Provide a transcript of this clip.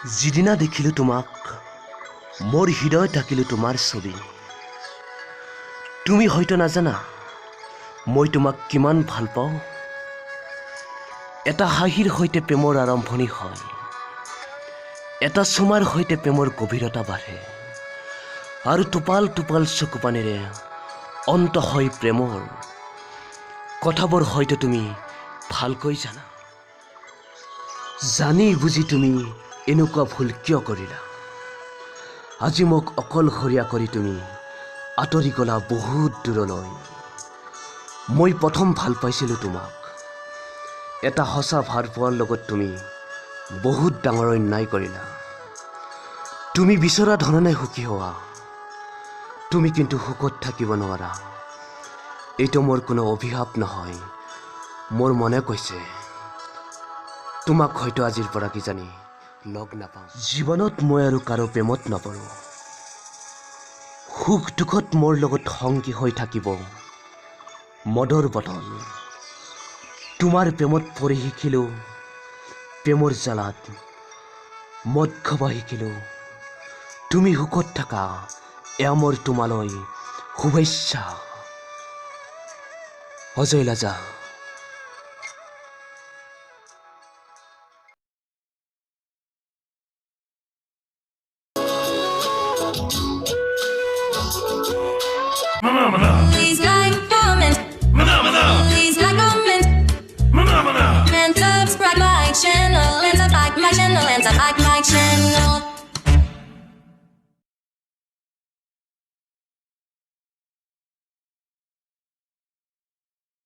যিদিনা দেখিলো তোমাক মোৰ হৃদয় থাকিলো তোমাৰ ছবি তুমি হয়তো নাজানা মই তোমাক কিমান ভাল পাওঁ এটা হাঁহিৰ সৈতে প্ৰেমৰ আৰম্ভণি হয় এটা চুমাৰ সৈতে প্ৰেমৰ গভীৰতা বাঢ়ে আৰু টোপাল টোপাল চকুপানেৰে অন্ত হয় প্ৰেমৰ কথাবোৰ হয়তো তুমি ভালকৈ জানা জানি বুজি তুমি এনেকুৱা ভুল কিয় কৰিলা আজি মোক অকলশৰীয়া কৰি তুমি আঁতৰি গলা বহুত দূৰলৈ মই প্ৰথম ভাল পাইছিলোঁ তোমাক এটা সঁচা ভাল পোৱাৰ লগত তুমি বহুত ডাঙৰ অন্যায় কৰিলা তুমি বিচৰা ধৰণে সুখী হোৱা তুমি কিন্তু সুখত থাকিব নোৱাৰা এইটো মোৰ কোনো অভিশাপ নহয় মোৰ মনে কৈছে তোমাক হয়তো আজিৰ পৰা কি জানি লগ নাপাওঁ জীৱনত মই আৰু কাৰো প্ৰেমত নপৰোঁ সুখ দুখত মোৰ লগত সংগী হৈ থাকিব মদৰ বটল তোমাৰ প্ৰেমত পৰি শিকিলোঁ প্ৰেমৰ জ্বালাত মদ খাব শিকিলোঁ তুমি সুখত থাকা এয়া মোৰ তোমালৈ শুভেচ্ছা Ajay লাজা Please like, comment. Please like, comment. And subscribe my channel. And subscribe my channel. And subscribe my channel.